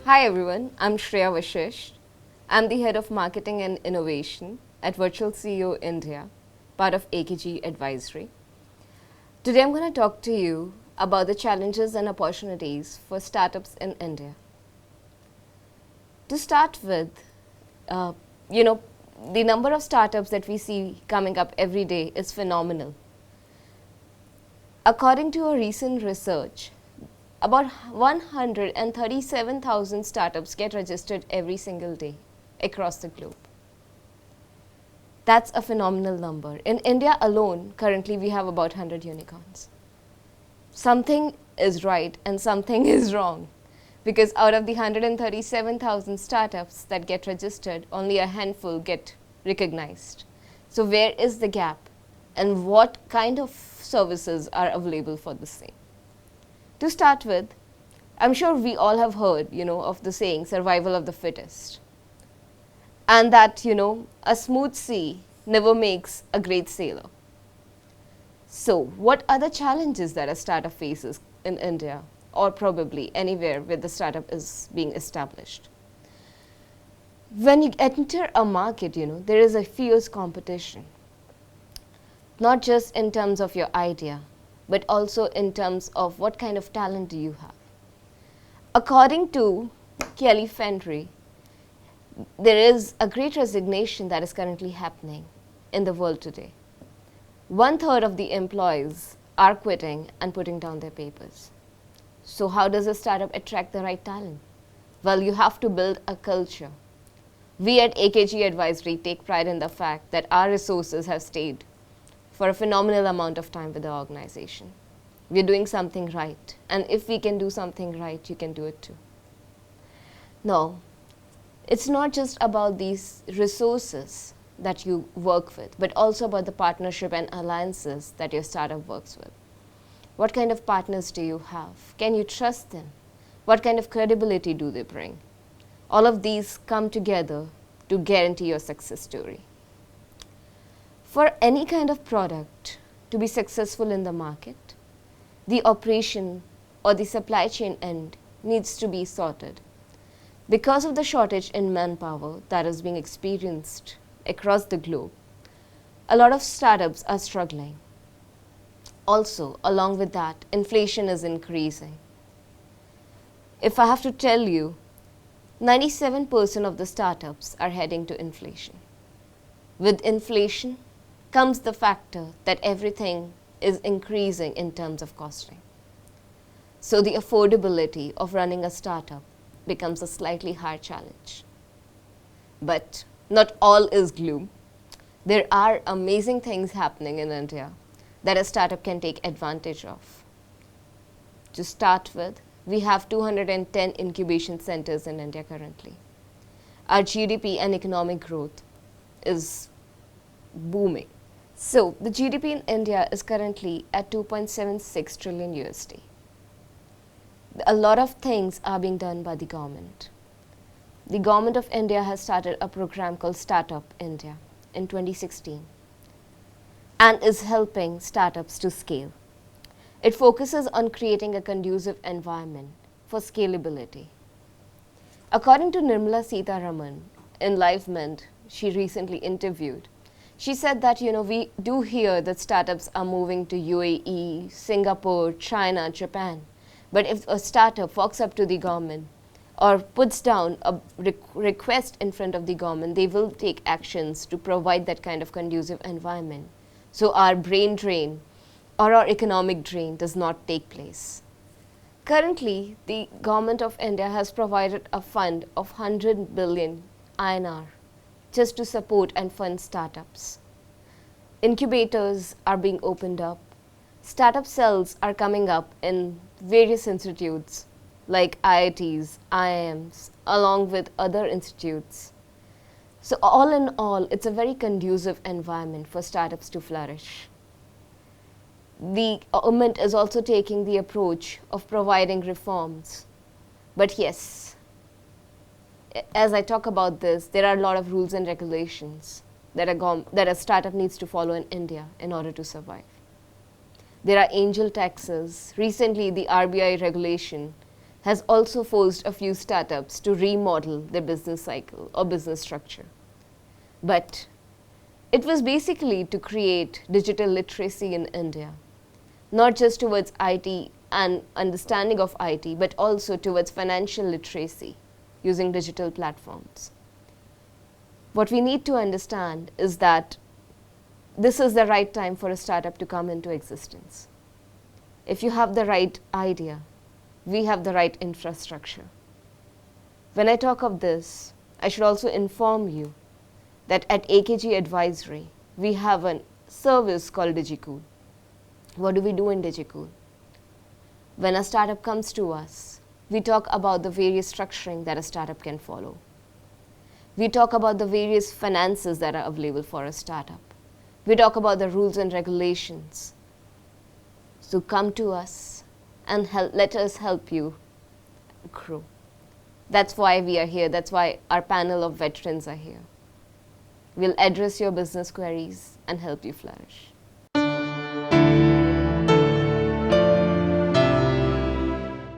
Hi everyone, I'm Shreya Vashish. I'm the head of marketing and innovation at Virtual CEO India, part of AKG Advisory. Today I'm going to talk to you about the challenges and opportunities for startups in India. To start with, uh, the number of startups that we see coming up every day is phenomenal. According to a recent research, about 137,000 startups get registered every single day across the globe. That's a phenomenal number. In India alone, currently we have about 100 unicorns. Something is right and something is wrong, because out of the 137,000 startups that get registered, only a handful get recognized. So where is the gap, and what kind of services are available for the same? To start with, I'm sure we all have heard, of the saying, survival of the fittest. And that, a smooth sea never makes a great sailor. So, what are the challenges that a startup faces in India, or probably anywhere where the startup is being established? When you enter a market, there is a fierce competition. Not just in terms of your idea, but also in terms of what kind of talent do you have. According to Kelly Fendry, there is a great resignation that is currently happening in the world today. 1/3 of the employees are quitting and putting down their papers. So how does a startup attract the right talent? Well, you have to build a culture. We at AKG Advisory take pride in the fact that our resources have stayed for a phenomenal amount of time with the organization. We're doing something right, and if we can do something right, you can do it too. No, it's not just about these resources that you work with, but also about the partnership and alliances that your startup works with. What kind of partners do you have? Can you trust them? What kind of credibility do they bring? All of these come together to guarantee your success story. For any kind of product to be successful in the market, the operation or the supply chain end needs to be sorted. Because of the shortage in manpower that is being experienced across the globe, a lot of startups are struggling. Also, along with that, inflation is increasing. If I have to tell you, 97% of the startups are heading to inflation. With inflation comes the factor that everything is increasing in terms of costing. So the affordability of running a startup becomes a slightly higher challenge. But not all is gloom. There are amazing things happening in India that a startup can take advantage of. To start with, we have 210 incubation centers in India currently. Our GDP and economic growth is booming. So the GDP in India is currently at 2.76 trillion USD. A lot of things are being done by the government. The government of India has started a program called Startup India in 2016 and is helping startups to scale. It focuses on creating a conducive environment for scalability. According to Nirmala Sitharaman, in Livement, she recently interviewed, she said that, we do hear that startups are moving to UAE, Singapore, China, Japan. But if a startup walks up to the government or puts down a request in front of the government, they will take actions to provide that kind of conducive environment. So our brain drain or our economic drain does not take place. Currently, the government of India has provided a fund of 100 billion INR just to support and fund startups. Incubators are being opened up. Startup cells are coming up in various institutes like IITs, IIMs, along with other institutes. So all in all, it's a very conducive environment for startups to flourish. The government is also taking the approach of providing reforms. But yes, as I talk about this, there are a lot of rules and regulations that a startup needs to follow in India in order to survive. There are angel taxes. Recently, the RBI regulation has also forced a few startups to remodel their business cycle or business structure. But it was basically to create digital literacy in India, not just towards IT and understanding of IT, but also towards financial literacy using digital platforms. What we need to understand is that this is the right time for a startup to come into existence. If you have the right idea, we have the right infrastructure. When I talk of this, I should also inform you that at AKG Advisory, we have a service called DigiCool. What do we do in DigiCool? When a startup comes to us, we talk about the various structuring that a startup can follow. We talk about the various finances that are available for a startup. We talk about the rules and regulations. So come to us and let us help you grow. That's why we are here. That's why our panel of veterans are here. We'll address your business queries and help you flourish.